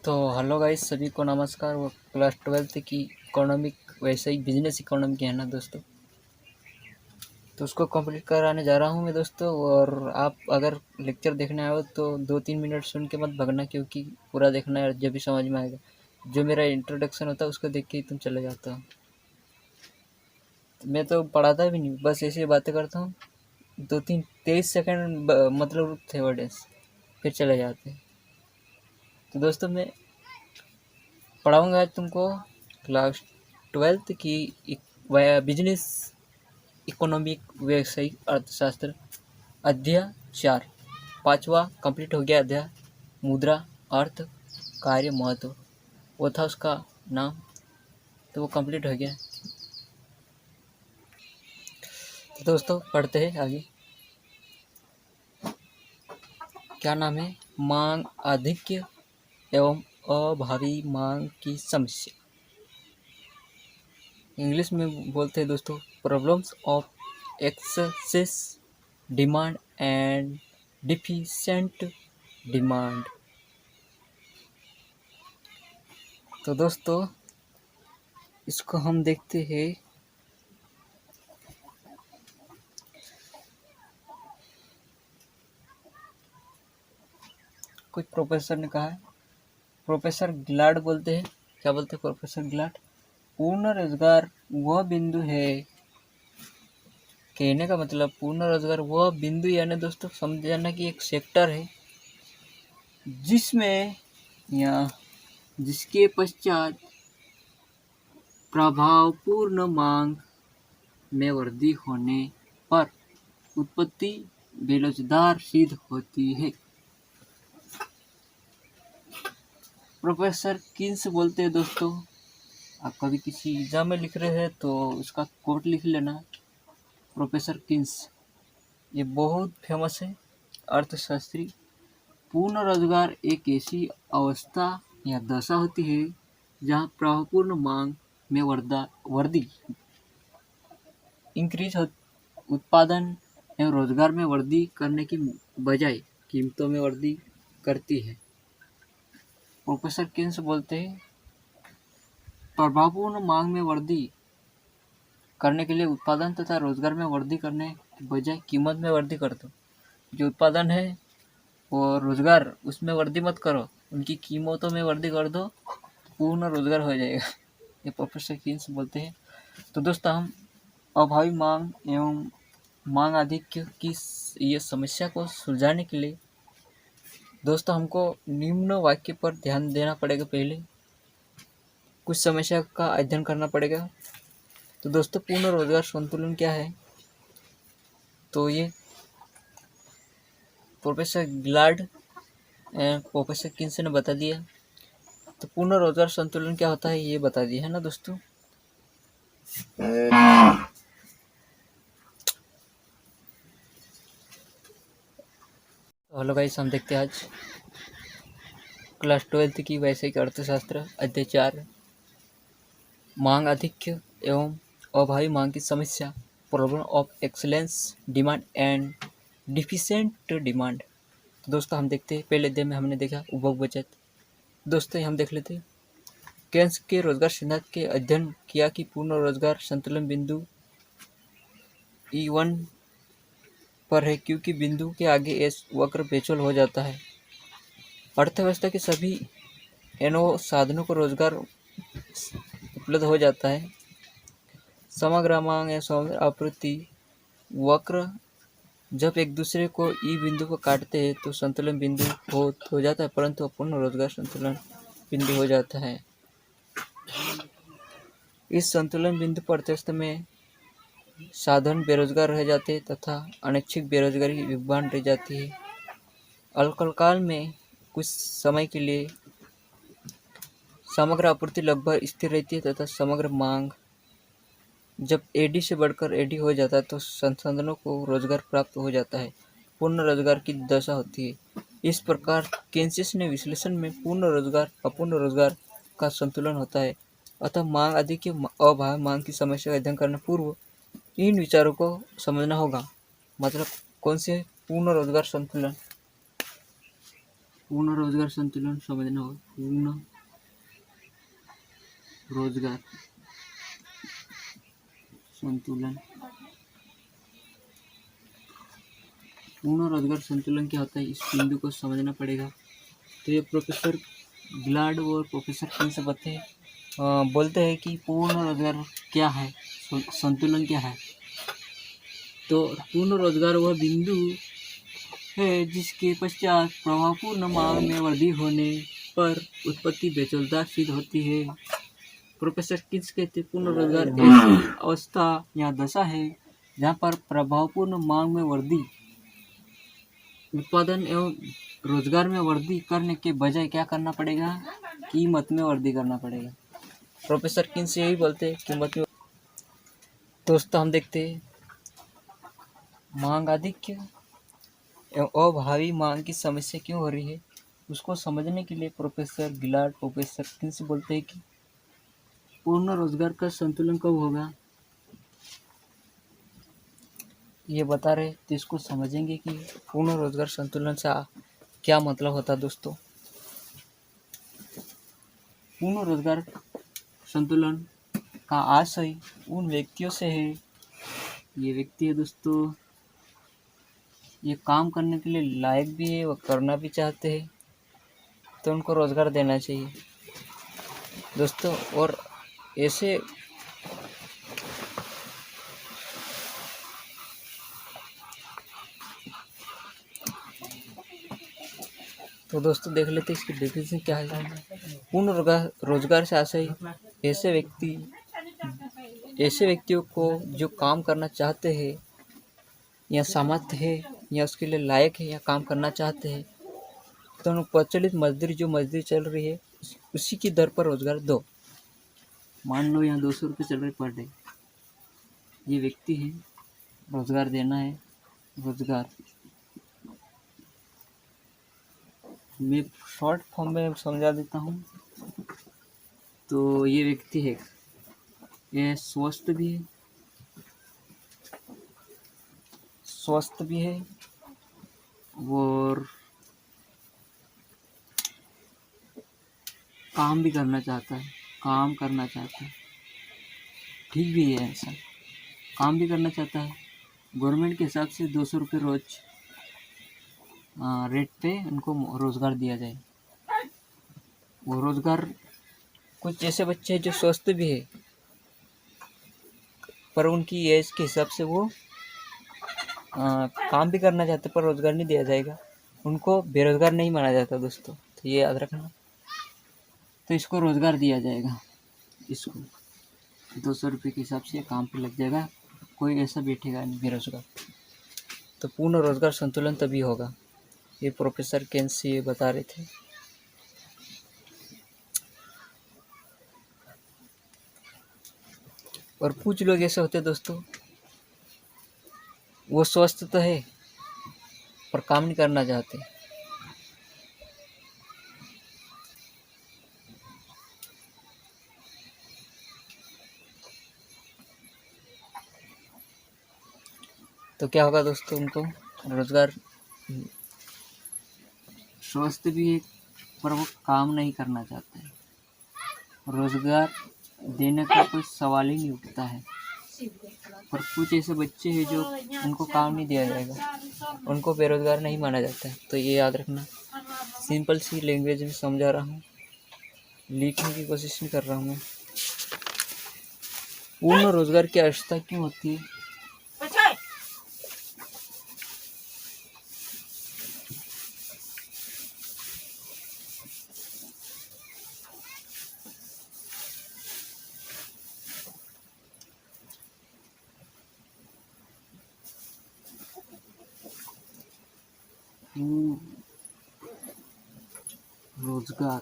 तो hello guys, सभी को नमस्कार। वो क्लास 12th की इकोनॉमिक, वैसे ही बिजनेस इकोनॉमी की है ना दोस्तों, तो उसको कंप्लीट कराने जा रहा हूँ मैं दोस्तों। और आप अगर लेक्चर देखने आए हो तो 2-3 मिनट सुन के मत भगना, क्योंकि पूरा देखना है, जब भी समझ में आएगा। जो मेरा इंट्रोडक्शन होता है उसको देख के ही तुम चले जाता हो। मैं तो पढ़ाता भी नहीं, बस ऐसी बातें करता हूँ। 2-3 23 सेकंड मतलब रुकते वर्ड्स, फिर चले जाते हैं। तो दोस्तों मैं पढ़ाऊँगा आज तुमको क्लास 12th की बिजनेस इकोनॉमिक व्यावसायिक अर्थशास्त्र अध्याय 4। 5वां कंप्लीट हो गया अध्याय। मुद्रा, अर्थ, कार्य, महत्व, वो था उसका नाम, तो वो कंप्लीट हो गया। तो दोस्तों पढ़ते हैं आगे। क्या नाम है? मांग आधिक्य एवं अभावी मांग की समस्या। इंग्लिश में बोलते हैं दोस्तों, problems of excess demand and deficient demand. तो दोस्तों इसको हम देखते हैं। कुछ प्रोफेसर ने कहा है, प्रोफेसर गिलार्ड बोलते हैं। क्या बोलते हैं प्रोफेसर गिलार्ड? पूर्ण रोजगार वह बिंदु है, कहने का मतलब पूर्ण रोजगार वह बिंदु, यानी दोस्तों समझ जाना कि एक सेक्टर है जिसमें या जिसके पश्चात प्रभावपूर्ण मांग में वृद्धि होने पर उत्पत्ति बेरोजगार सिद्ध होती है। प्रोफेसर किन्स बोलते हैं दोस्तों। आप कभी किसी एग्जाम में लिख रहे हैं तो उसका कोट लिख लेना, प्रोफेसर किन्स। ये बहुत फेमस है अर्थशास्त्री। पूर्ण रोजगार एक ऐसी अवस्था या दशा होती है जहाँ प्रभावपूर्ण मांग में वृद्धि इंक्रीज उत्पादन एवं रोजगार में वृद्धि करने की बजाय कीमतों में वृद्धि करती है। प्रोफेसर किन्स बोलते हैं, प्रभावपूर्ण मांग में वृद्धि करने के लिए उत्पादन तथा रोजगार में वृद्धि करने के बजाय कीमत में वृद्धि कर दो। जो उत्पादन है और रोजगार, उसमें वृद्धि मत करो, उनकी कीमतों में वृद्धि कर दो, पूर्ण रोजगार हो जाएगा। ये प्रोफेसर किन्स बोलते हैं। तो दोस्तों हम अभावी मांग एवं मांग आधिक्य की ये समस्या को सुलझाने के लिए दोस्तों हमको निम्न वाक्य पर ध्यान देना पड़ेगा। पहले कुछ समस्या का अध्ययन करना पड़ेगा। तो दोस्तों पूर्ण रोजगार संतुलन क्या है? तो ये professor Gaylord and professor Keynes ने बता दिया। तो पूर्ण रोजगार संतुलन क्या होता है ये बता दिया है ना दोस्तों। हेलो गाइस, हम देखते हैं आज क्लास 12th की वैश्विक अर्थशास्त्र अध्याय 4। मांग आधिक्य एवं अभावी मांग की समस्या, problem of excellence demand and deficient demand. तो दोस्तों हम देखते हैं, पहले अध्याय में हमने देखा उपभोग बचत। दोस्तों हम देख लेते हैं। केन्स के रोजगार सिद्धांत के अध्ययन किया कि पूर्ण रोजगार संतुलन बिंदु E1 पर है, क्योंकि बिंदु के आगे एस वक्र पेचोल हो जाता है। अर्थव्यवस्था के सभी एनओ साधनों को रोजगार उपलब्ध हो जाता है। समग्र मांग या समग्र आपूर्ति वक्र जब एक दूसरे को ई बिंदु को काटते हैं तो संतुलन बिंदु हो जाता है, परंतु अपूर्ण रोजगार संतुलन बिंदु हो जाता है। इस संतुलन बिंदु पर अर्थव्यवस्था में साधारण बेरोजगार रह जाते हैं तथा अनैच्छिक बेरोजगारी विद्यमान रह जाती है। अल्पकाल में कुछ समय के लिए समग्र आपूर्ति लगभग स्थिर रहती है तथा समग्र मांग जब एडी से बढ़कर एडी हो जाता है तो संसाधनों को रोजगार प्राप्त हो जाता है, पूर्ण रोजगार की दशा होती है। इस प्रकार केन्स ने विश्लेषण में पूर्ण रोजगार अपूर्ण रोजगार का संतुलन होता है। अतः मांग आदि के अभाव मांग की समस्या का अध्ययन करने पूर्व इन विचारों को समझना होगा। मतलब कौन से? पूर्ण रोजगार संतुलन। पूर्ण रोजगार संतुलन समझना होगा। पूर्ण रोजगार संतुलन, पूर्ण रोजगार संतुलन क्या होता है, इस बिंदु को समझना पड़ेगा। तो ये प्रोफेसर गिलार्ड और प्रोफेसर किन्स बोलते हैं कि पूर्ण रोजगार क्या है, संतुलन क्या है। तो पूर्ण रोजगार वह बिंदु है जिसके पश्चात प्रभावपूर्ण मांग में वृद्धि होने पर उत्पत्ति बेचौलता सिद्ध होती है। प्रोफेसर किन्स कहते हैं पूर्ण रोजगार ऐसी अवस्था या दशा है जहाँ पर प्रभावपूर्ण मांग में वृद्धि, उत्पादन एवं रोजगार में वृद्धि करने के बजाय क्या करना पड़ेगा, कीमत में वृद्धि करना पड़ेगा। प्रोफेसर किन्स यही बोलते हैं कीमत में। दोस्तों हम देखते हैं मांग आधिक्य एवं अभावी मांग की समस्या क्यों हो रही है, उसको समझने के लिए प्रोफेसर गिलार्ड प्रोफेसर किन्स बोलते हैं कि पूर्ण रोजगार का संतुलन कब होगा, ये बता रहे। तो इसको समझेंगे कि पूर्ण रोजगार संतुलन से क्या मतलब होता है। दोस्तों पूर्ण रोजगार संतुलन का आशय उन व्यक्तियों से है, ये व्यक्ति है दोस्तों, ये काम करने के लिए लायक भी है, वो करना भी चाहते हैं, तो उनको रोजगार देना चाहिए दोस्तों। और ऐसे तो दोस्तों देख लेते हैं इसकी डेफिनेशन क्या है। पूर्ण रोजगार से आशय ऐसे व्यक्तियों को जो काम करना चाहते हैं या सामर्थ्य है या उसके लिए लायक है या काम करना चाहते हैं, तो उनको प्रचलित मजदूरी जो मजदूरी चल रही है उसी की दर पर रोजगार दो। मान लो यहाँ 200 रुपये चल रहे पर डे, ये व्यक्ति है, रोजगार देना है। रोजगार मैं शॉर्ट फॉर्म में समझा देता हूँ। तो ये व्यक्ति है, ये स्वस्थ भी है और काम भी करना चाहता है, ठीक भी है, ऐसा काम भी करना चाहता है। गवर्नमेंट के हिसाब से 200 रुपये रोज रेट पे उनको रोज़गार दिया जाए। वो रोज़गार कुछ ऐसे बच्चे हैं जो स्वस्थ भी है पर उनकी एज के हिसाब से वो काम भी करना चाहते पर रोज़गार नहीं दिया जाएगा, उनको बेरोज़गार नहीं माना जाता दोस्तों। तो ये याद रखना। तो इसको रोज़गार दिया जाएगा, इसको 200 रुपये के हिसाब से काम पे लग जाएगा, कोई ऐसा बैठेगा नहीं बेरोज़गार। तो पूर्ण रोज़गार संतुलन तभी होगा, ये प्रोफेसर किन्स ये बता रहे थे। और कुछ लोग ऐसे होते दोस्तों, वो स्वस्थ तो है पर काम नहीं करना चाहते। तो क्या होगा दोस्तों, उनको रोज़गार, स्वस्थ भी है पर वो काम नहीं करना चाहते, रोज़गार देने का कोई सवाल ही नहीं उठता है। पर कुछ ऐसे बच्चे हैं जो उनको काम नहीं दिया जाएगा, उनको बेरोज़गार नहीं माना जाता है। तो ये याद रखना। सिंपल सी लैंग्वेज में समझा रहा हूँ, लिखने की कोशिश नहीं कर रहा हूँ मैं। पूर्ण रोज़गार की आवश्यकता क्यों होती है? रोज़गार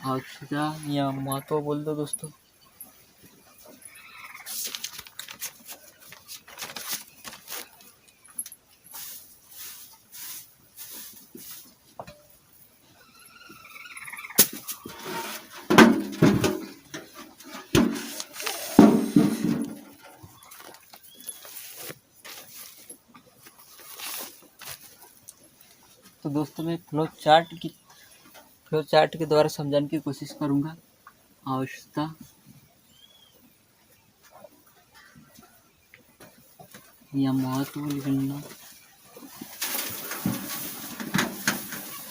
आवश्यकता या महत्व बोल दो दोस्तों। तो दोस्तों मैं फ्लो चार्ट के द्वारा समझाने की कोशिश करूँगा। आवश्यकता या महत्व लिखना,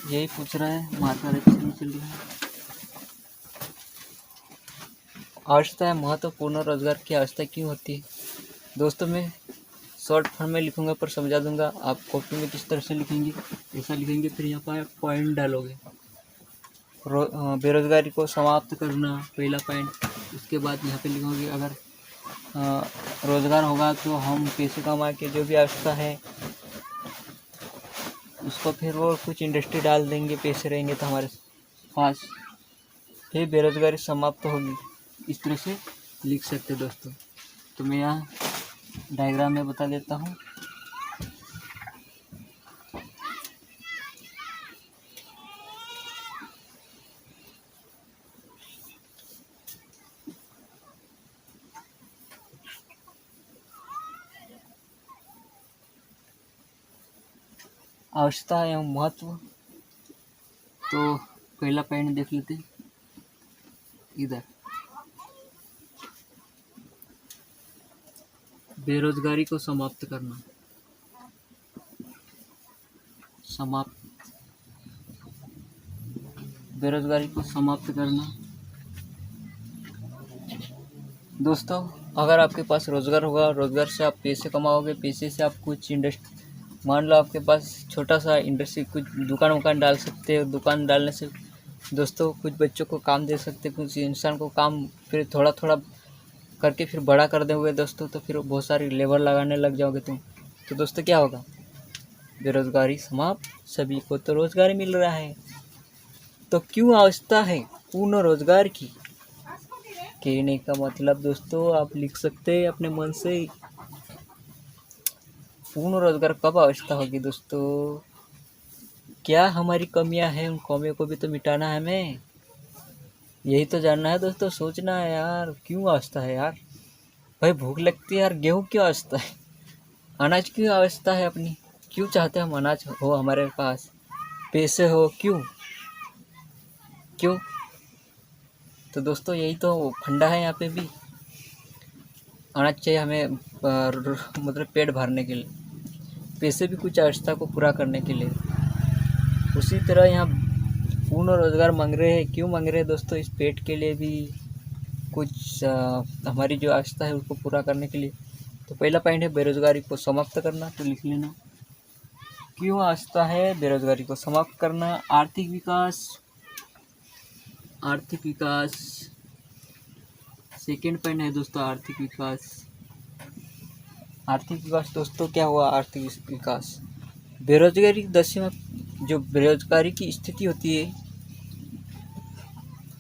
यही पूछ रहा है, मार्कर अच्छे नहीं चल रहा है। आवश्यकता है महत्वपूर्ण रोजगार की आवश्यकता क्यों होती है। दोस्तों मैं शॉर्ट फॉर्म में लिखूंगा पर समझा दूंगा, आप कॉपी में किस तरह से लिखेंगे ऐसा लिखेंगे, फिर यहाँ पर पॉइंट डालोगे। बेरोजगारी को समाप्त करना पहला पॉइंट, उसके बाद यहाँ पे लिखोगे अगर रोजगार होगा तो हम पैसे कमा के जो भी आवश्यकता है उसको फिर वो कुछ इंडस्ट्री डाल देंगे, पैसे रहेंगे तो हमारे पास, फिर बेरोजगारी समाप्त होगी। इस तरह से लिख सकते दोस्तों। तो मैं यहाँ डायग्राम में बता देता हूँ। आवश्यकता एवं महत्व, तो पहला पॉइंट देख लेते हैं इधर, बेरोजगारी को समाप्त करना। बेरोजगारी को समाप्त करना। दोस्तों अगर आपके पास रोजगार होगा, रोजगार से आप पैसे कमाओगे, पैसे से आप कुछ इंडस्ट्री, मान लो आपके पास छोटा सा इंडस्ट्री, कुछ दुकान डाल सकते हो। दुकान डालने से दोस्तों कुछ बच्चों को काम दे सकते, कुछ इंसान को काम, फिर थोड़ा थोड़ा करके फिर बड़ा कर दोगे दोस्तों, तो फिर बहुत सारी लेबर लगाने लग जाओगे तुम। तो दोस्तों क्या होगा, बेरोजगारी समाप्त, सभी को तो रोजगार मिल रहा है। तो क्यों आवश्यकता है पूर्ण रोजगार की, कहने का मतलब दोस्तों आप लिख सकते हैं अपने मन से, पूर्ण रोजगार कब आवश्यकता होगी दोस्तों, क्या हमारी कमियां हैं, उन कमियों को भी तो मिटाना है हमें, यही तो जानना है दोस्तों, सोचना है यार, क्यों आवश्यकता है यार। भाई भूख लगती है यार, गेहूँ क्यों आवश्यकता है, अनाज क्यों आवश्यकता है अपनी, क्यों चाहते हैं हम अनाज हो हमारे पास, पैसे हो, क्यों क्यों। तो दोस्तों यही तो फंडा है, यहाँ पे भी अनाज चाहिए हमें, मतलब पेट भरने के लिए, पैसे भी कुछ आवश्यकता को पूरा करने के लिए। उसी तरह यहाँ पूर्ण रोजगार मांग रहे हैं, क्यों मांग रहे हैं दोस्तों, इस पेट के लिए भी, कुछ हमारी जो आवश्यकता है उसको पूरा करने के लिए। तो पहला पॉइंट है बेरोजगारी को समाप्त करना, तो लिख लेना क्यों आवश्यकता है बेरोजगारी को समाप्त करना। आर्थिक विकास सेकेंड पॉइंट है दोस्तों, आर्थिक विकास दोस्तों क्या हुआ, आर्थिक विकास, बेरोजगारी की दशा में जो बेरोजगारी की स्थिति होती है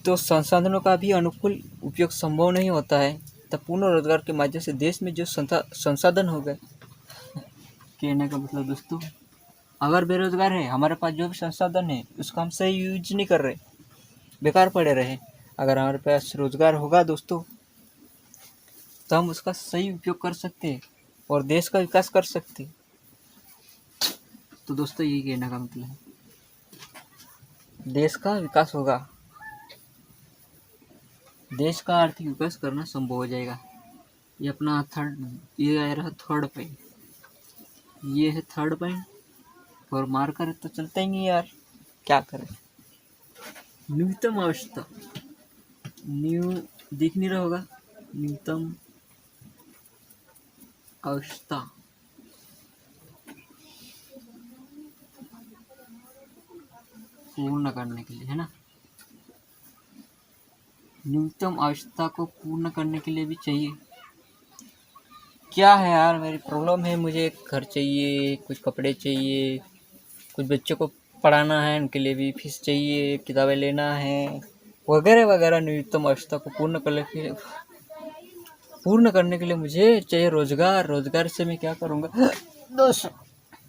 तो संसाधनों का भी अनुकूल उपयोग संभव नहीं होता है। तब पूर्ण रोजगार के माध्यम से देश में जो संसाधन हो गए, कहने का मतलब दोस्तों अगर बेरोजगार है, हमारे पास जो भी संसाधन है उसका हम सही यूज नहीं कर रहे, बेकार पड़े रहे। अगर हमारे पास रोजगार होगा दोस्तों तो हम उसका सही उपयोग कर सकते हैं और देश का विकास कर सकते। तो दोस्तों यही कहने का मतलब है, देश का विकास होगा, देश का आर्थिक विकास करना संभव हो जाएगा। ये अपना ये आ रहा थर्ड पॉइंट, ये है थर्ड पॉइंट, और मार्कर तो चलता ही नहीं यार, क्या करें। न्यूनतम आवश्यकता, दिख नहीं रहा होगा, न्यूनतम आवश्यकता, पूर्ण करने के लिए है ना, न्यूनतम आवश्यकता को पूर्ण करने के लिए भी चाहिए। क्या है यार, मेरी प्रॉब्लम है, मुझे घर चाहिए, कुछ कपड़े चाहिए, कुछ बच्चों को पढ़ाना है, उनके लिए भी फीस चाहिए, किताबें लेना है, वगैरह वगैरह। न्यूनतम आवश्यकता को पूर्ण करने के लिए मुझे चाहिए रोजगार। रोजगार से मैं क्या करूँगा दोस्तों,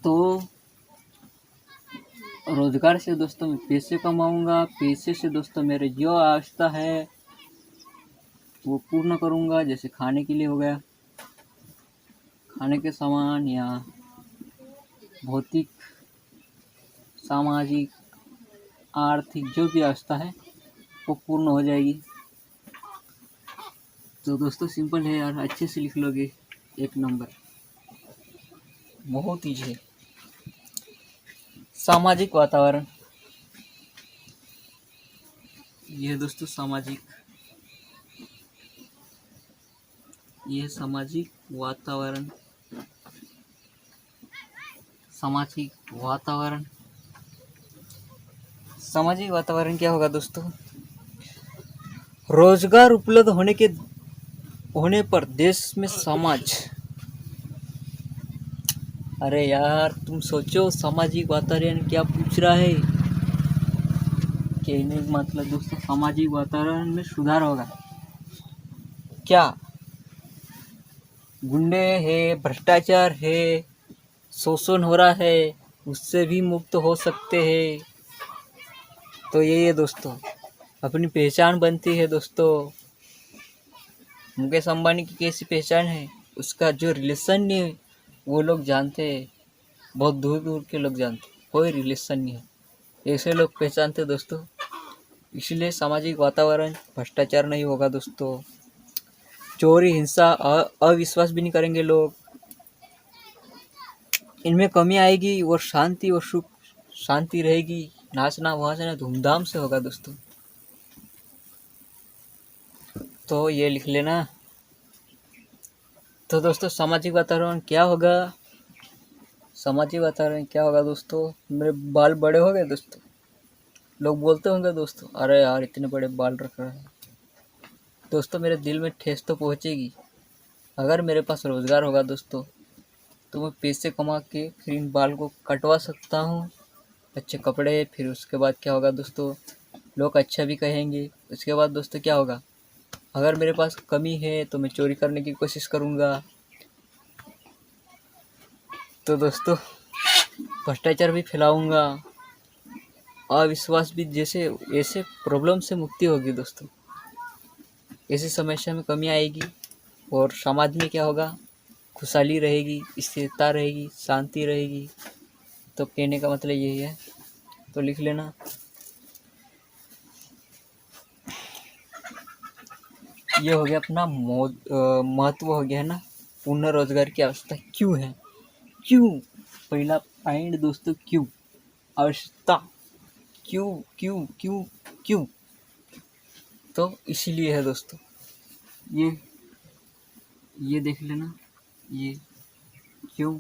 तो रोजगार से दोस्तों मैं पैसे कमाऊँगा, पैसे से दोस्तों मेरे जो आवश्यकता है वो पूर्ण करूँगा। जैसे खाने के लिए हो गया, खाने के सामान या भौतिक सामाजिक, आर्थिक जो भी अवस्था है वो पूर्ण हो जाएगी। तो दोस्तों सिंपल है यार, अच्छे से लिख लोगे, एक नंबर, बहुत ईजी है। सामाजिक वातावरण, ये है दोस्तों सामाजिक, ये सामाजिक वातावरण। सामाजिक वातावरण, सामाजिक वातावरण क्या होगा दोस्तों? रोजगार उपलब्ध होने पर देश में समाज। अरे यार तुम सोचो सामाजिक वातावरण क्या पूछ रहा है। कहने का मतलब दोस्तों सामाजिक वातावरण में सुधार होगा। क्या गुंडे है, भ्रष्टाचार है, शोषण हो रहा है, उससे भी मुक्त हो सकते हैं। तो ये दोस्तों अपनी पहचान बनती है दोस्तों। मुकेश अंबानी की कैसी पहचान है, उसका जो रिलेशन नहीं है वो लोग जानते हैं, बहुत दूर दूर के लोग जानते हैं, कोई रिलेशन नहीं है, ऐसे लोग पहचानते दोस्तों। इसलिए सामाजिक वातावरण, भ्रष्टाचार नहीं होगा दोस्तों, चोरी, हिंसा, अविश्वास भी नहीं करेंगे लोग, इनमें कमी आएगी और शांति और सुख, शांति रहेगी, नाचना वाचना धूमधाम से होगा दोस्तों। तो ये लिख लेना। तो दोस्तों सामाजिक वातावरण क्या होगा? सामाजिक वातावरण क्या होगा दोस्तों? मेरे बाल बड़े हो गए दोस्तों, लोग बोलते होंगे दोस्तों, अरे यार इतने बड़े बाल रख रहा है। दोस्तों मेरे दिल में ठेस तो पहुंचेगी। अगर मेरे पास रोजगार होगा दोस्तों तो मैं पैसे कमा के फिर इन बाल को कटवा सकता हूँ, अच्छे कपड़े, फिर उसके बाद क्या होगा दोस्तों, लोग अच्छा भी कहेंगे। उसके बाद दोस्तों क्या होगा, अगर मेरे पास कमी है तो मैं चोरी करने की कोशिश करूँगा। तो दोस्तों भ्रष्टाचार भी फैलाऊँगा, अविश्वास भी, जैसे ऐसे प्रॉब्लम से मुक्ति होगी दोस्तों, ऐसी समस्या में कमी आएगी और समाज में क्या होगा, खुशहाली रहेगी, स्थिरता रहेगी, शांति रहेगी। तो कहने का मतलब यही है, तो लिख लेना। ये हो गया अपना महत्व हो गया है ना, पूर्ण रोजगार की आवश्यकता क्यों है। क्यों, पहला पॉइंट दोस्तों, क्यों आवश्यकता, क्यों क्यों क्यों क्यों, तो इसीलिए है दोस्तों। ये देख लेना, ये क्यों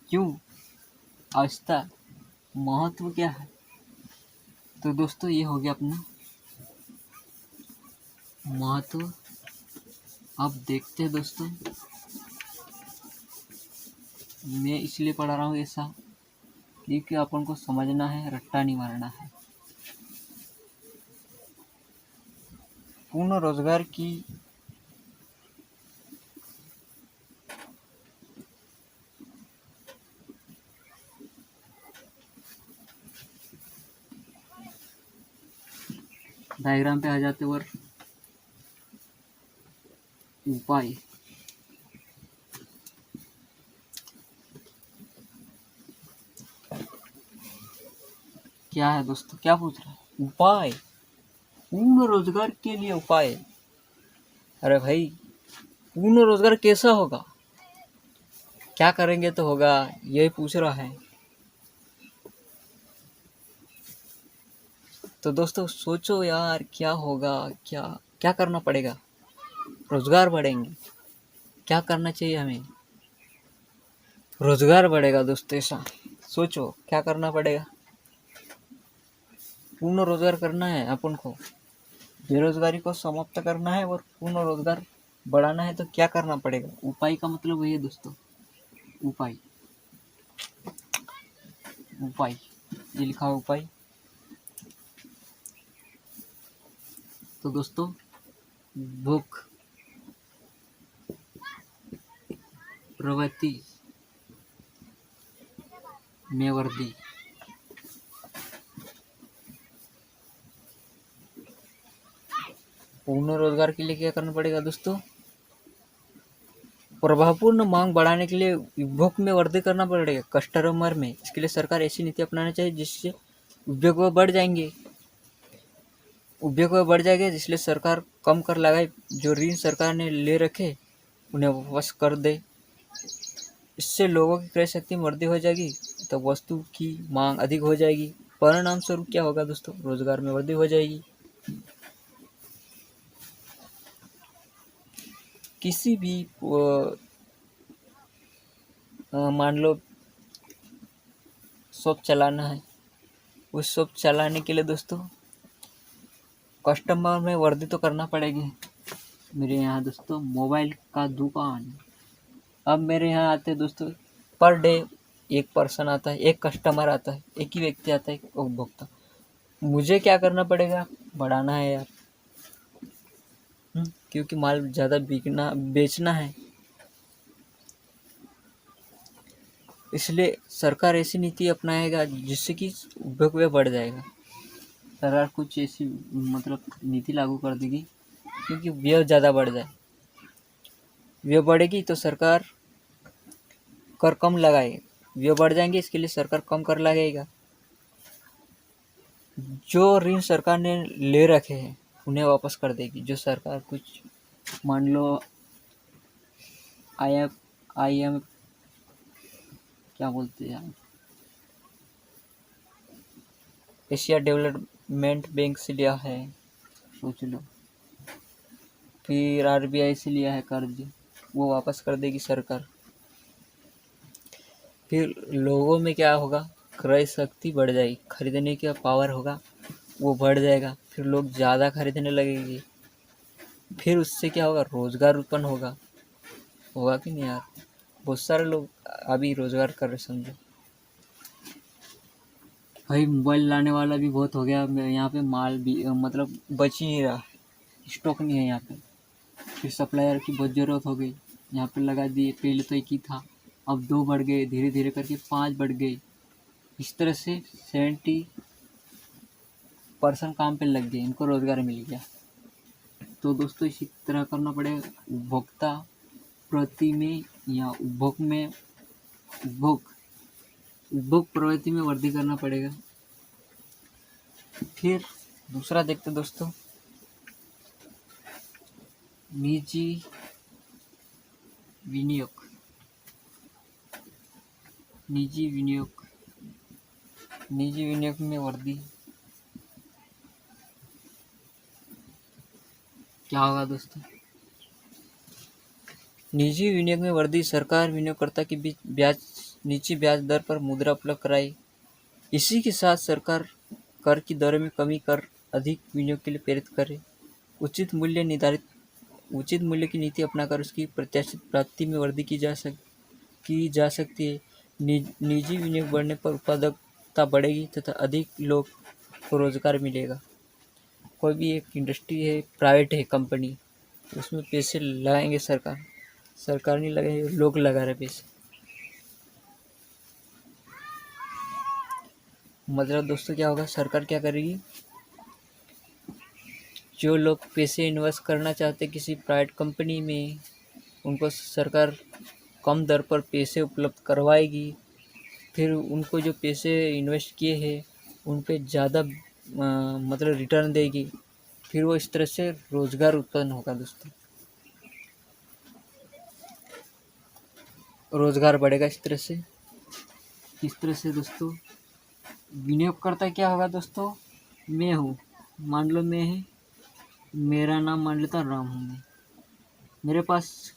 क्यों आवश्यकता, महत्व क्या है। तो दोस्तों ये हो गया अपना महत्व। अब देखते हैं दोस्तों, मैं इसलिए पढ़ा रहा हूँ ऐसा क्योंकि अपन को समझना है, रट्टा नहीं मारना है। पूर्ण रोजगार की डायग्राम पे आ जाते और उपाय, क्या है दोस्तों, क्या पूछ रहा है, उपाय, पूर्ण रोजगार के लिए उपाय। अरे भाई पूर्ण रोजगार कैसा होगा, क्या करेंगे तो होगा, यही पूछ रहा है। तो दोस्तों सोचो यार क्या होगा, क्या क्या करना पड़ेगा, रोजगार बढ़ेंगे, क्या करना चाहिए हमें, रोजगार बढ़ेगा दोस्तों, ऐसा सोचो क्या करना पड़ेगा। पूर्ण रोजगार करना है अपन को, बेरोजगारी को समाप्त करना है और पूर्ण रोजगार बढ़ाना है, तो क्या करना पड़ेगा। उपाय का मतलब वही है दोस्तों, उपाय, उपाय, ये लिखा है उपाय। तो दोस्तों भूख, प्रवृत्ति में वृद्धि, पूर्ण रोजगार के लिए क्या करना पड़ेगा दोस्तों, प्रभावपूर्ण मांग बढ़ाने के लिए उपभोग में वृद्धि करना पड़ेगा, कस्टमर में। इसके लिए सरकार ऐसी नीति अपनाना चाहिए जिससे उपभोग वह बढ़ जाएंगे, उपभोग वह बढ़ जाएगा, इसलिए सरकार कम कर लगाए, जो ऋण सरकार ने ले रखे उन्हें वापस कर दे। इससे लोगों की क्रय शक्ति में वृद्धि हो जाएगी, तो वस्तु की मांग अधिक हो जाएगी। परिणाम स्वरूप क्या होगा दोस्तों, रोजगार में वृद्धि हो जाएगी। किसी भी मान लो शॉप चलाना है, उस शॉप चलाने के लिए दोस्तों कस्टमर में वृद्धि तो करना पड़ेगी। मेरे यहाँ दोस्तों मोबाइल का दुकान, अब मेरे यहाँ आते हैं दोस्तों पर डे एक पर्सन आता है, एक कस्टमर आता है, एक ही व्यक्ति आता है उपभोक्ता। मुझे क्या करना पड़ेगा, बढ़ाना है यार, क्योंकि माल ज़्यादा बेचना है। इसलिए सरकार ऐसी नीति अपनाएगा जिससे कि उपभोग में बढ़ जाएगा। सरकार कुछ ऐसी मतलब नीति लागू कर देगी क्योंकि व्यय ज़्यादा बढ़ जाए, व्यय बढ़ेगी तो सरकार कर कम लगाएगी, व्यय बढ़ जाएंगे इसके लिए सरकार कम कर लगाएगा। जो ऋण सरकार ने ले रखे हैं उन्हें वापस कर देगी। जो सरकार कुछ मान लो आई एम क्या बोलते हैं, एशिया डेवलपमेंट बैंक से लिया है, सोच लो, फिर आरबीआई से लिया है कर्ज, वो वापस कर देगी सरकार। फिर लोगों में क्या होगा, क्रय शक्ति बढ़ जाएगी, खरीदने का पावर होगा वो बढ़ जाएगा, फिर लोग ज़्यादा खरीदने लगेंगे, फिर उससे क्या होगा, रोजगार उत्पन्न होगा। होगा कि नहीं यार, बहुत सारे लोग अभी रोजगार कर रहे समझो। भाई मोबाइल लाने वाला भी बहुत हो गया, यहाँ पे माल भी मतलब बच ही नहीं रहा, स्टॉक नहीं है यहाँ पे। फिर सप्लायर की बहुत ज़रूरत हो गई, यहाँ पे लगा दिए, पहले तो एक ही था, अब 2 बढ़ गए, धीरे धीरे करके 5 बढ़ गए। इस तरह से 70% काम पे लग गए, इनको रोजगार मिल गया। तो दोस्तों इसी तरह करना पड़ेगा, उपभोक्ता प्रवृत्ति में या उपभोग प्रवृत्ति में वृद्धि करना पड़ेगा। फिर दूसरा देखते दोस्तों, निजी विनियोग। निजी विनियोग में वृद्धि क्या होगा दोस्तों, निजी विनियोग में वृद्धि, सरकार विनियोगकर्ता के बीच नीची ब्याज दर पर मुद्रा उपलब्ध कराई। इसी के साथ सरकार कर की दरों में कमी कर अधिक विनियोग के लिए प्रेरित करे। उचित मूल्य की नीति अपनाकर उसकी प्रत्याशित प्राप्ति में वृद्धि की जा सकती है। निजी विनियोग बढ़ने पर उत्पादकता बढ़ेगी तथा अधिक लोग को रोजगार मिलेगा। कोई भी एक इंडस्ट्री है, प्राइवेट है कंपनी, उसमें पैसे लगाएंगे सरकार नहीं लगाएगी, लोग लगा रहे पैसे। मतलब दोस्तों क्या होगा, सरकार क्या करेगी, जो लोग पैसे इन्वेस्ट करना चाहते किसी प्राइवेट कंपनी में, उनको सरकार कम दर पर पैसे उपलब्ध करवाएगी। फिर उनको जो पैसे इन्वेस्ट किए हैं उन पे ज़्यादा मतलब रिटर्न देगी। फिर वो इस तरह से रोजगार उत्पन्न होगा दोस्तों, रोजगार बढ़ेगा इस तरह से। किस तरह से दोस्तों, विनियोगकर्ता क्या होगा दोस्तों, मैं हूँ, मान लो मैं है, मेरा नाम मान लेता राम हूँ मैं, मेरे पास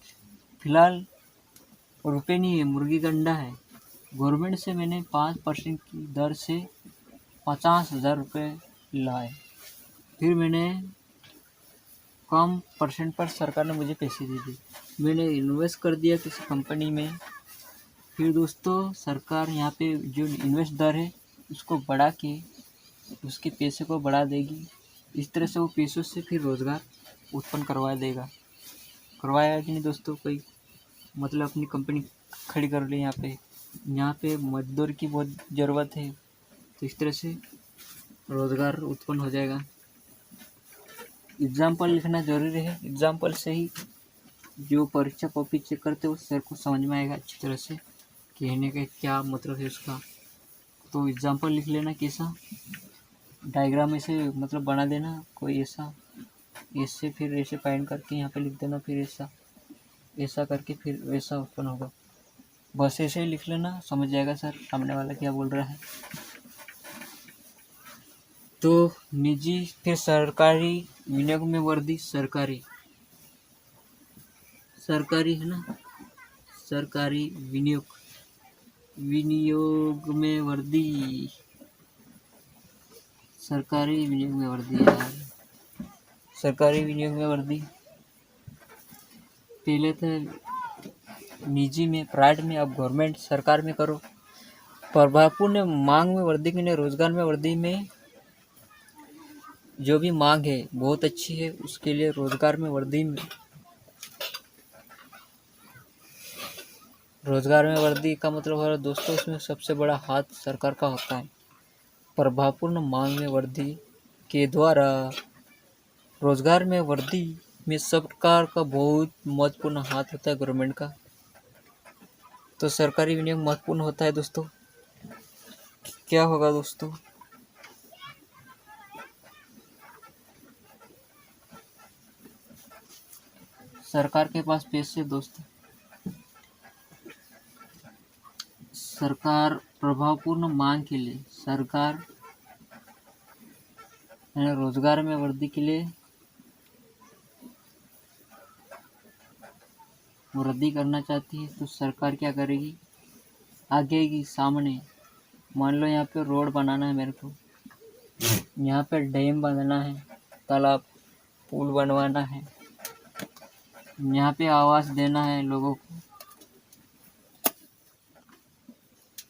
फिलहाल रुपये नहीं है, मुर्गी का अंडा है। गवर्नमेंट से मैंने 5% की दर से 50,000 रुपये लाए, फिर मैंने कम परसेंट पर सरकार ने मुझे पैसे दे दिए, मैंने इन्वेस्ट कर दिया किसी कंपनी में। फिर दोस्तों सरकार यहाँ पे जो इन्वेस्ट दर है उसको बढ़ा के उसके पैसे को बढ़ा देगी। इस तरह से वो पैसों से फिर रोज़गार उत्पन्न करवाएगा कि नहीं दोस्तों। कोई मतलब अपनी कंपनी खड़ी कर ले, यहाँ पे मजदूर की बहुत ज़रूरत है, तो इस तरह से रोज़गार उत्पन्न हो जाएगा। एग्जाम्पल लिखना ज़रूरी है, एग्जाम्पल से ही जो परीक्षा कॉपी चेक करते हैं उस सर को समझ में आएगा अच्छी तरह से कहने का क्या मतलब है उसका। तो एग्जाम्पल लिख लेना कैसा, डायग्राम ऐसे मतलब बना देना कोई ऐसा, ऐसे फिर ऐसे फाइंड करके यहाँ पे लिख देना, फिर ऐसा ऐसा करके फिर वैसा उत्पन्न होगा। बस ऐसे ही लिख लेना, समझ जाएगा सर सामने वाला क्या बोल रहा है। तो निजी, फिर सरकारी विनियोग में वर्दी, सरकारी है ना, सरकारी विनियोग में वर्दी, सरकारी विनियोग में वर्दी यार, सरकारी विनियोग में वर्दी पहले तो निजी में, प्राइवेट में, अब गवर्नमेंट सरकार में करो। प्रभावपूर्ण मांग में वर्दी के लिए, रोजगार में वर्दी में जो भी मांग है बहुत अच्छी है, उसके लिए रोजगार में वर्दी का मतलब है दोस्तों, उसमें सबसे बड़ा हाथ सरकार का होता है। प्रभावपूर्ण मांग में वर्दी के द्वारा रोजगार में वर्दी में सरकार का बहुत महत्वपूर्ण हाथ होता है, गवर्नमेंट का। तो सरकारी विनियोग महत्वपूर्ण होता है दोस्तों। क्या होगा दोस्तों, सरकार के पास पैसे दोस्तों, सरकार प्रभावपूर्ण मांग के लिए, सरकार रोजगार में वृद्धि के लिए वृद्धि करना चाहती है, तो सरकार क्या करेगी, आगे की सामने, मान लो यहाँ पे रोड बनाना है मेरे को, यहाँ पे डैम बनाना है, तालाब पुल बनवाना है, यहाँ पे आवास देना है लोगों को,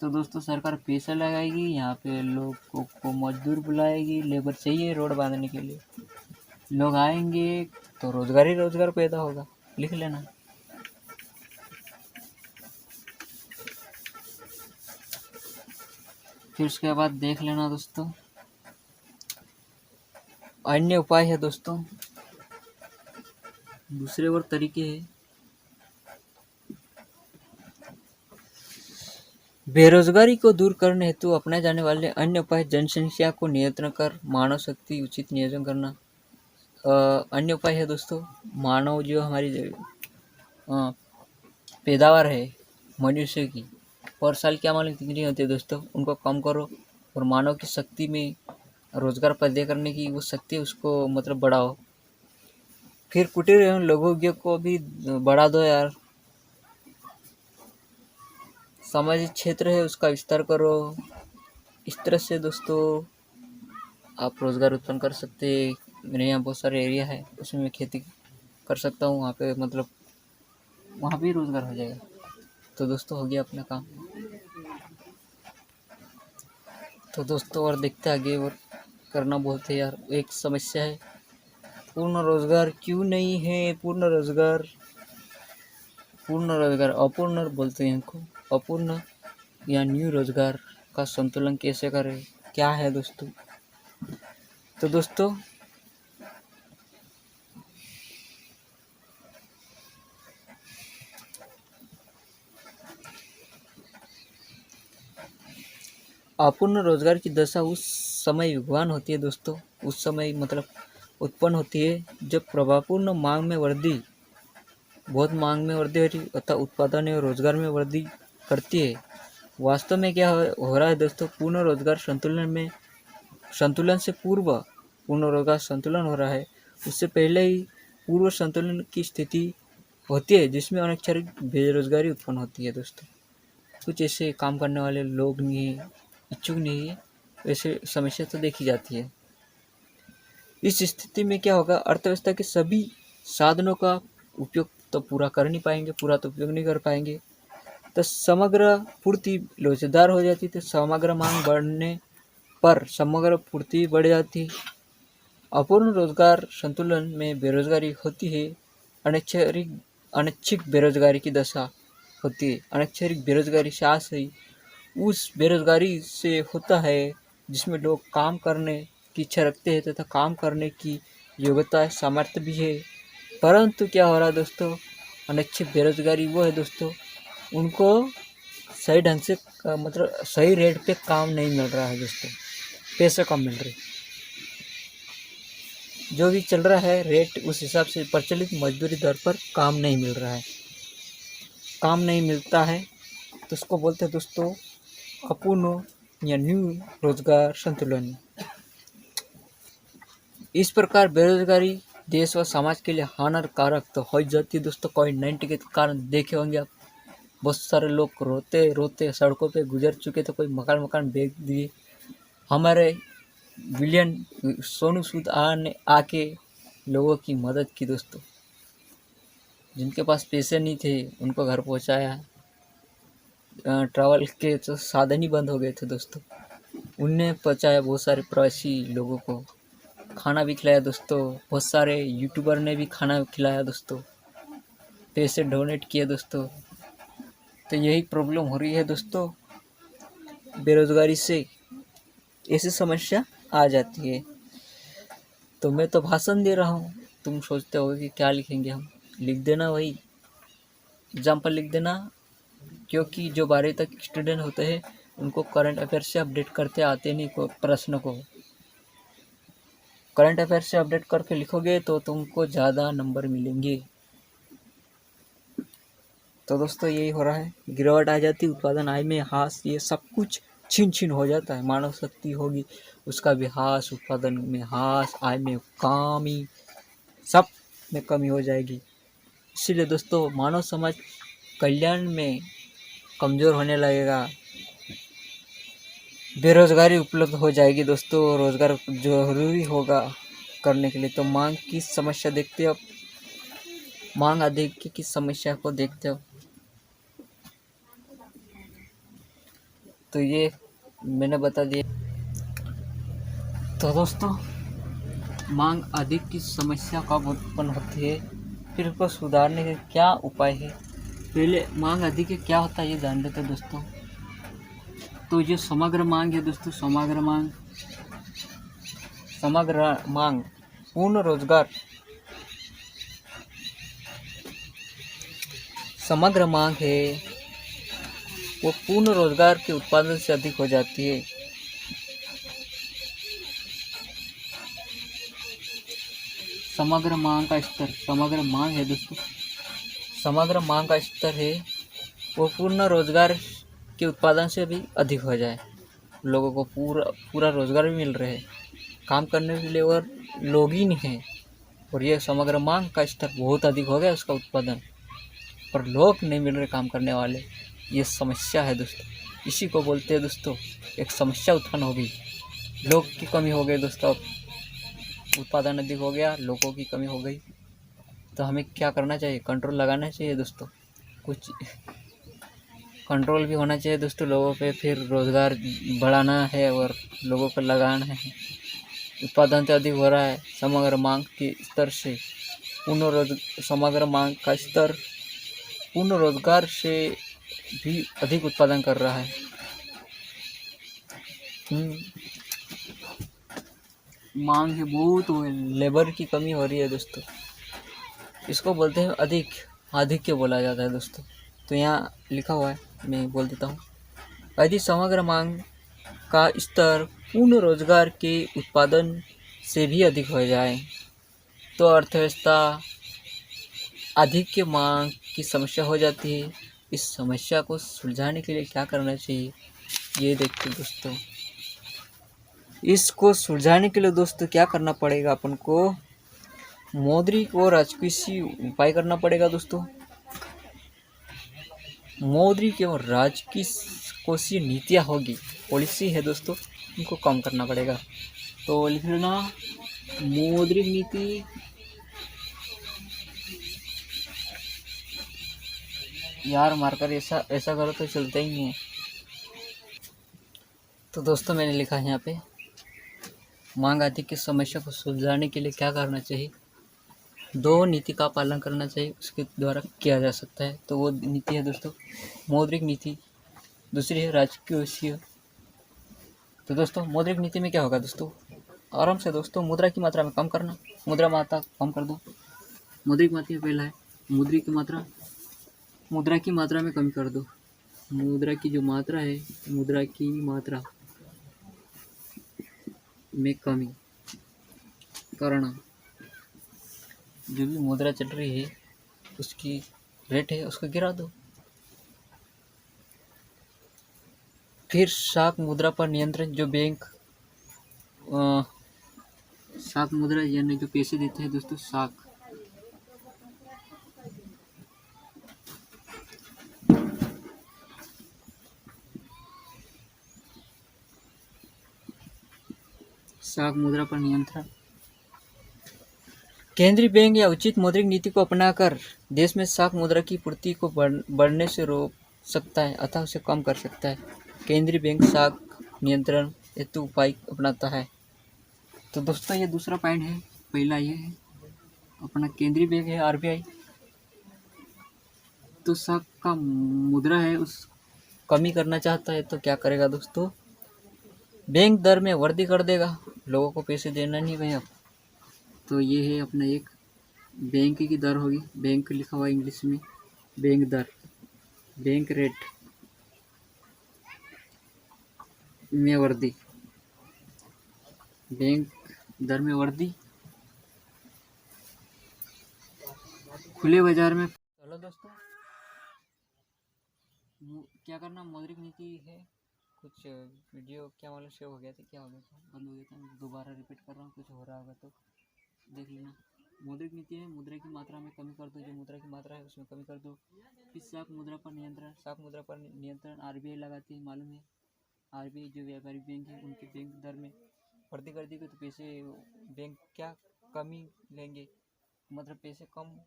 तो दोस्तों सरकार पैसा लगाएगी, यहाँ पे लोगों को मजदूर बुलाएगी, लेबर चाहिए रोड बांधने के लिए, लोग आएंगे तो रोजगार ही रोजगार पैदा होगा, लिख लेना। फिर उसके बाद देख लेना दोस्तों, अन्य उपाय है दोस्तों, दूसरे और तरीके हैं। बेरोजगारी को दूर करने हेतु अपनाए जाने वाले अन्य उपाय, जनसंख्या को नियंत्रण कर मानव शक्ति उचित नियोजन करना। अन्य उपाय है दोस्तों, मानव जो हमारी पैदावार है मनुष्य की, और साल क्या मालूम कितनी होती है दोस्तों, उनको कम करो, और मानव की शक्ति में रोजगार पैदा करने की वो शक्ति है उसको मतलब बढ़ाओ। फिर कुटीर एवं लघु उद्योग को भी बढ़ा दो यार, सामाजिक क्षेत्र है उसका विस्तार करो। इस तरह से दोस्तों आप रोजगार उत्पन्न कर सकते हैं। मेरे यहाँ बहुत सारे एरिया है, उसमें मैं खेती कर सकता हूँ, वहाँ पे मतलब वहाँ भी रोजगार हो जाएगा। तो दोस्तों हो गया अपना काम। तो दोस्तों और देखते आगे, और करना बहुत है यार। एक समस्या है, पूर्ण रोजगार क्यों नहीं है, पूर्ण रोजगार अपूर्ण बोलते हैं इनको, अपूर्ण या न्यू रोजगार का संतुलन कैसे करें, क्या है दोस्तों। तो दोस्तों अपूर्ण रोजगार की दशा उस समय विद्वान होती है दोस्तों, उस समय मतलब उत्पन्न होती है जब प्रभावपूर्ण मांग में वृद्धि, बहुत मांग में वृद्धि होती है तथा उत्पादन एवं रोजगार में वृद्धि करती है। वास्तव में क्या हो रहा है दोस्तों, पूर्ण रोजगार संतुलन से पूर्व पूर्ण रोजगार संतुलन हो रहा है, उससे पहले ही पूर्व संतुलन की स्थिति होती है जिसमें अनौपचारिक बेरोजगारी उत्पन्न होती है दोस्तों। कुछ ऐसे काम करने वाले लोग नहीं है, इच्छुक नहीं है, वैसे समस्या तो देखी जाती है। इस स्थिति में क्या होगा, अर्थव्यवस्था के सभी साधनों का उपयोग तो पूरा कर नहीं पाएंगे, पूरा तो उपयोग नहीं कर पाएंगे, तो समग्र पूर्ति लोचदार हो जाती, तो समग्र मांग बढ़ने पर समग्र पूर्ति बढ़ जाती। अपूर्ण रोजगार संतुलन में बेरोजगारी होती है, अनैच्छिक बेरोजगारी की दशा होती है। अनैच्छिक बेरोजगारी से आशय उस बेरोजगारी से होता है जिसमें लोग काम करने की इच्छा रखते हैं तथा काम करने की योग्यता सामर्थ्य भी है, परंतु क्या हो रहा है दोस्तों, अनैच्छिक बेरोजगारी वो है दोस्तों, उनको सही ढंग से मतलब सही रेट पे काम नहीं मिल रहा है दोस्तों, पैसे कम मिल रहे। जो भी चल रहा है रेट उस हिसाब से प्रचलित मजदूरी दर पर काम नहीं मिल रहा है। काम नहीं मिलता है तो उसको बोलते हैं दोस्तों अपूर्ण या न्यू रोजगार संतुलन। इस प्रकार बेरोजगारी देश व समाज के लिए हानिकारक तो हो जाती है दोस्तों। कोविड-19 के कारण देखे होंगे आप, बहुत सारे लोग रोते रोते सड़कों पे गुजर चुके थे, कोई मकान बेच दिए। हमारे विलियन सोनू सूद ने आके लोगों की मदद की दोस्तों, जिनके पास पैसे नहीं थे उनको घर पहुंचाया। ट्रैवल के तो साधन ही बंद हो गए थे दोस्तों, उनने पहुंचाया बहुत सारे प्रवासी लोगों को, खाना भी खिलाया दोस्तों। बहुत सारे यूट्यूबर ने भी खाना खिलाया दोस्तों, पैसे डोनेट किए दोस्तों। तो यही प्रॉब्लम हो रही है दोस्तों, बेरोजगारी से ऐसी समस्या आ जाती है। तो मैं तो भाषण दे रहा हूँ, तुम सोचते हो कि क्या लिखेंगे हम, लिख देना वही एग्जाम्पल लिख देना, क्योंकि जो 12वीं तक स्टूडेंट होते हैं उनको करंट अफेयर से अपडेट करते आते नहीं को प्रश्न को। करंट अफेयर से अपडेट करके लिखोगे तो तुमको ज़्यादा नंबर मिलेंगे। तो दोस्तों यही हो रहा है, गिरावट आ जाती, उत्पादन आय में ह्रास, ये सब कुछ छीन छीन हो जाता है। मानव शक्ति होगी उसका भी ह्रास, उत्पादन में ह्रास, आय में कमी, सब में कमी हो जाएगी। इसीलिए दोस्तों मानव समाज कल्याण में कमज़ोर होने लगेगा, बेरोजगारी उपलब्ध हो जाएगी दोस्तों। रोजगार जरूरी होगा करने के लिए। तो मांग की समस्या देखते हो, मांग अधिक की समस्या को देखते हो। तो ये मैंने बता दिया। तो दोस्तों मांग अधिक की समस्या कब उत्पन्न होती है, फिर उसको सुधारने के क्या उपाय है। पहले मांग अधिक क्या होता है ये जान लेते हैं दोस्तों। तो जो समग्र मांग है दोस्तों, समग्र मांग पूर्ण रोजगार, समग्र मांग है वो पूर्ण रोजगार के उत्पादन से अधिक हो जाती है। समग्र मांग का स्तर, समग्र मांग है दोस्तों, समग्र मांग का स्तर है वो पूर्ण रोजगार के उत्पादन से भी अधिक हो जाए। लोगों को पूरा रोजगार भी मिल रहे है, काम करने के लिए और लोग ही नहीं है, और ये समग्र मांग का स्तर बहुत अधिक हो गया उसका उत्पादन, पर लोग नहीं मिल रहे काम करने वाले। ये समस्या है दोस्तों, इसी को बोलते हैं दोस्तों एक समस्या उत्पन्न हो गई, लोग की कमी हो गई दोस्तों। उत्पादन अधिक हो गया, लोगों की कमी हो गई, तो हमें क्या करना चाहिए, कंट्रोल लगाना चाहिए दोस्तों। कुछ कंट्रोल भी होना चाहिए दोस्तों लोगों पे, फिर रोज़गार बढ़ाना है और लोगों को लगाना है। उत्पादन तो अधिक हो रहा है समग्र मांग के स्तर से, समग्र मांग का स्तर पूर्ण रोजगार से भी अधिक उत्पादन कर रहा है। मांग है बहुत, लेबर की कमी हो रही है दोस्तों, इसको बोलते हैं अधिक, आधिक्य बोला जाता है दोस्तों। तो यहाँ लिखा हुआ है, मैं बोल देता हूँ। यदि समग्र मांग का स्तर पूर्ण रोजगार के उत्पादन से भी अधिक हो जाए तो अर्थव्यवस्था अधिक मांग की समस्या हो जाती है। इस समस्या को सुलझाने के लिए क्या करना चाहिए ये देखते दोस्तों। इसको सुलझाने के लिए दोस्तों क्या करना पड़ेगा, अपन को मौद्रिक और राजकोषीय उपाय करना पड़ेगा दोस्तों। मौद्रिक एवं राजकोषीय नीतियाँ होगी, पॉलिसी है दोस्तों, उनको कम करना पड़ेगा। तो लिख लेना मौद्रिक नीति, यार मारकर ऐसा करो तो चलता ही नहीं है। तो दोस्तों मैंने लिखा है यहाँ पे, मांग आदि की समस्या को सुलझाने के लिए क्या करना चाहिए, 2 नीति का पालन करना चाहिए, उसके द्वारा किया जा सकता है। तो वो नीति है दोस्तों मौद्रिक नीति, दूसरी है राजकोषीय। तो दोस्तों मौद्रिक नीति में क्या होगा दोस्तों, आराम से दोस्तों मुद्रा की मात्रा में कम करना, मुद्रा मात्रा कम कर दो। मौद्रिक मात्रा पहला है, मुद्रा की मात्रा में कमी कर दो। मुद्रा की जो मात्रा है, मुद्रा की मात्रा में कमी करना। जो भी मुद्रा चल रही है उसकी रेट है उसको गिरा दो। फिर साख मुद्रा पर नियंत्रण। जो बैंक साख मुद्रा यानी जो पैसे देते हैं दोस्तों, साख साख मुद्रा पर नियंत्रण। केंद्रीय बैंक या उचित मौद्रिक नीति को अपनाकर देश में साख मुद्रा की पूर्ति को बढ़ने से रोक सकता है अथवा उसे कम कर सकता है। केंद्रीय बैंक साख नियंत्रण हेतु उपाय अपनाता है। तो दोस्तों ये दूसरा पॉइंट है। पहला ये है अपना केंद्रीय बैंक है आरबीआई, तो साख का मुद्रा है उस कमी करना चाहता है तो क्या करेगा दोस्तों, बैंक दर में वृद्धि कर देगा। लोगों को पैसे देना नहीं भाई अब। तो ये है अपना एक बैंक की दर होगी, बैंक लिखा हुआ इंग्लिश में, बैंक दर, बैंक रेट में वृद्धि, बैंक दर में वृद्धि खुले बाजार में। चलो दोस्तों क्या करना, मौद्रिक नीति है। कुछ वीडियो क्या मालूम सेव हो गया था, क्या हो गया था, बंद हो गया था। दोबारा रिपीट कर रहा हूँ, कुछ हो रहा होगा तो देख लेना। मौद्रिक नीति है, मुद्रा की मात्रा में कमी कर दो। जो मुद्रा की मात्रा है उसमें कमी कर दो। फिर साख मुद्रा पर नियंत्रण। साख मुद्रा पर नियंत्रण आरबीआई लगाती है, मालूम है। आरबीआई जो व्यापारिक बैंक है उनकी बैंक दर में वृद्धि कर देगी तो पैसे बैंक क्या कमी लेंगे, मतलब पैसे कम।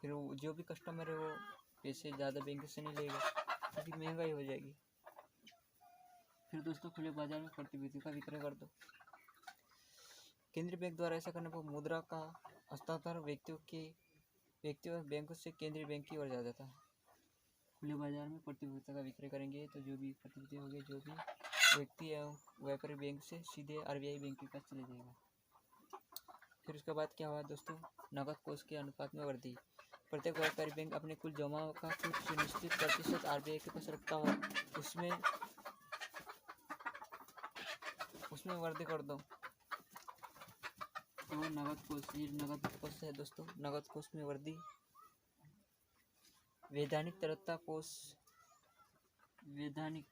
फिर जो भी कस्टमर है वो पैसे ज़्यादा बैंक से नहीं लेगा क्योंकि महंगाई हो जाएगी। फिर दोस्तों खुले बाजार में प्रतिभूति का विक्रय कर दो। केंद्रीय बैंक द्वारा ऐसा करने पर मुद्रा का हस्तांतरण व्यक्तियों और बैंकों से केंद्रीय बैंक की ओर जा जाता है। खुले बाजार में प्रतिभूति का विक्रय करेंगे तो जो भी प्रतिभूति होगी, जो भी व्यक्ति एवं व्यापारी बैंक से सीधे आरबीआई बैंक के पास चले जाएगा। फिर उसके बाद क्या हुआ दोस्तों, नकद कोष के अनुपात में वृद्धि। प्रत्येक व्यापारी बैंक अपने कुल जमा का कुछ निश्चित प्रतिशत आरबीआई के पास रखता हो, उसमें वृद्धि कर दो। तो नगद कोष, ये नगद कोष है दोस्तों। नगद कोष में वृद्धि। वैधानिक तरलता कोष, वैधानिक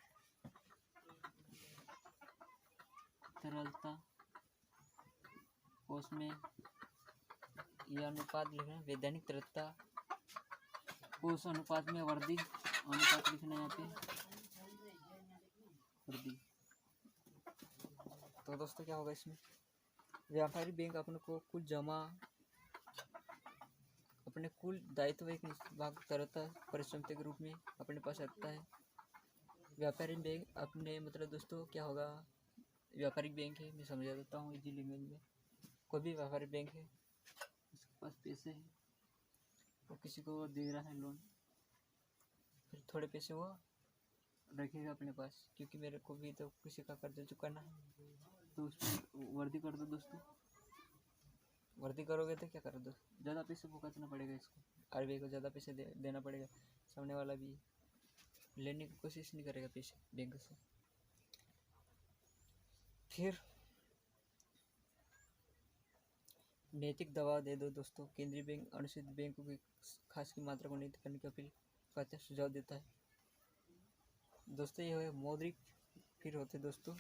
तरलता कोष में यह अनुपात लिखना है, वैधानिक तरलता कोष अनुपात में वृद्धि। अनुपात लिखना है यहाँ पे, वृद्धि। तो दोस्तों क्या होगा इसमें, व्यापारी बैंक अपने कुल दायित्व एक भाग तरलता परिसंपत्ति के रूप में अपने पास रखता है। व्यापारी बैंक अपने, मतलब दोस्तों क्या होगा, व्यापारिक बैंक है, मैं समझा देता हूँ इजी लैंग्वेज में। कोई भी व्यापारिक बैंक है, उसके पास पैसे हैं, वो किसी को दे रहा है लोन, फिर थोड़े पैसे वो रखेगा अपने पास, क्योंकि मेरे को भी तो किसी का कर्जा चुकाना है। तो उसमें वृद्धि कर दो दोस्तों। वृद्धि करोगे तो क्या करो दोस्तों, ज़्यादा पैसे भुगतना पड़ेगा इसको, आरबीआई को ज़्यादा पैसे देना पड़ेगा। सामने वाला भी लेने की कोशिश नहीं करेगा पैसे बैंक से। फिर नैतिक दबाव दे दो दोस्तों। केंद्रीय बैंक अनुसूचित बैंकों की खास की मात्रा को नीति करने की अपील करते सुझाव देता है दोस्तों। ये है मौद्रिक। फिर होते दोस्तों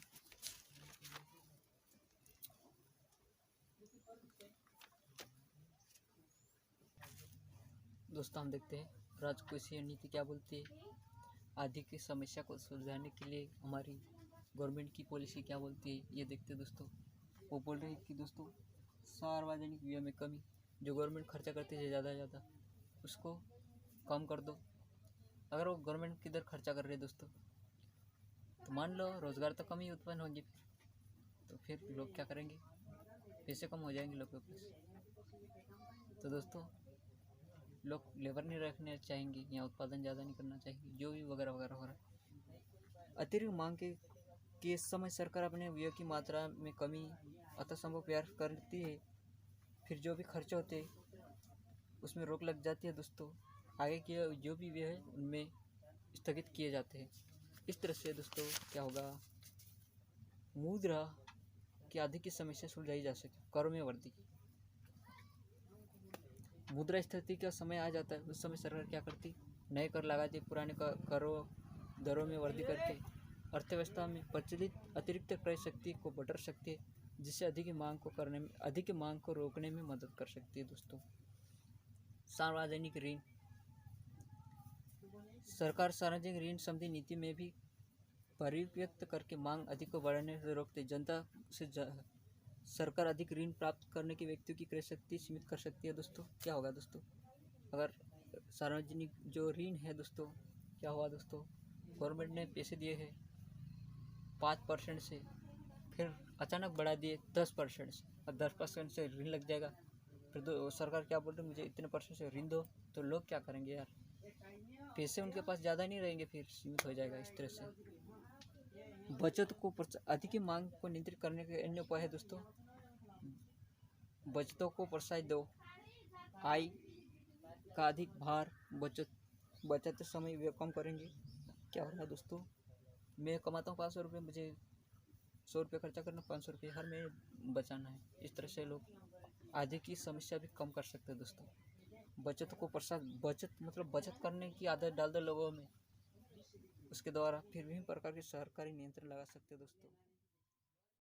हम देखते हैं राजकोषीय नीति क्या बोलती है। आदि की समस्या को सुलझाने के लिए हमारी गवर्नमेंट की पॉलिसी क्या बोलती है, ये देखते हैं दोस्तों। वो बोल रहे हैं कि दोस्तों सार्वजनिक व्यय में कमी। जो गवर्नमेंट खर्चा करती है ज़्यादा उसको कम कर दो। अगर वो गवर्नमेंट किधर खर्चा कर रही है दोस्तों, तो मान लो रोज़गार तो कम ही उत्पन्न होंगे, तो फिर लोग क्या करेंगे, पैसे कम हो जाएंगे लोगों के पास। तो दोस्तों लोग लेबर नहीं रखने चाहेंगे या उत्पादन ज़्यादा नहीं करना चाहिए, जो भी वगैरह वगैरह हो रहा है। अतिरिक्त मांग के समय सरकार अपने व्यय की मात्रा में कमी यथासंभव प्रयास करती है। फिर जो भी खर्चे होते हैं उसमें रोक लग जाती है दोस्तों। आगे के जो भी व्यय है उनमें स्थगित किए जाते हैं। इस तरह से दोस्तों क्या होगा, मुद्रा की आदि की समस्या सुलझाई जा सके। करों में वृद्धि, मुद्रा स्थिति का समय आ जाता है, उस समय सरकार क्या करती, नए कर लगाती, पुराने करों दरों में वृद्धि करके अर्थव्यवस्था में प्रचलित अतिरिक्त क्रय शक्ति को बढ़ा सकती है, जिससे अधिक मांग को रोकने में मदद कर सकती है। दोस्तों, सार्वजनिक ऋण, सरकार सार्वजनिक ऋण संबंधी नीति में भी परिव्यक्त करके मांग अधिक को बढ़ने से रोकते। जनता से सरकार अधिक ऋण प्राप्त करने के व्यक्तियों की क्रय शक्ति सीमित कर सकती है। दोस्तों, क्या होगा दोस्तों, अगर सार्वजनिक जो ऋण है दोस्तों, क्या हुआ दोस्तों, गवर्नमेंट ने पैसे दिए हैं 5% से, फिर अचानक बढ़ा दिए 10% से, और 10% से ऋण लग जाएगा, फिर सरकार क्या बोल रही है, मुझे इतने % से ऋण दो, तो लोग क्या करेंगे यार, पैसे उनके पास ज़्यादा नहीं रहेंगे, फिर सीमित हो जाएगा। इस तरह से बचत को अधिक मांग को नियंत्रित करने के अन्य उपाय है दोस्तों, बचतों को प्रोत्साहित दो, आय का अधिक भार बचत समय वे कम करेंगे। क्या हो रहा है दोस्तों, मैं कमाता हूँ 500 रुपये, मुझे 100 रुपये खर्चा करना, 500 रुपये हर महीने बचाना है। इस तरह से लोग आधे की समस्या भी कम कर सकते हैं। दोस्तों, बचत को बचत करने की आदत डाल दो लोगों में, उसके द्वारा फिर विभिन्न प्रकार के सरकारी नियंत्रण लगा सकते हैं। दोस्तों।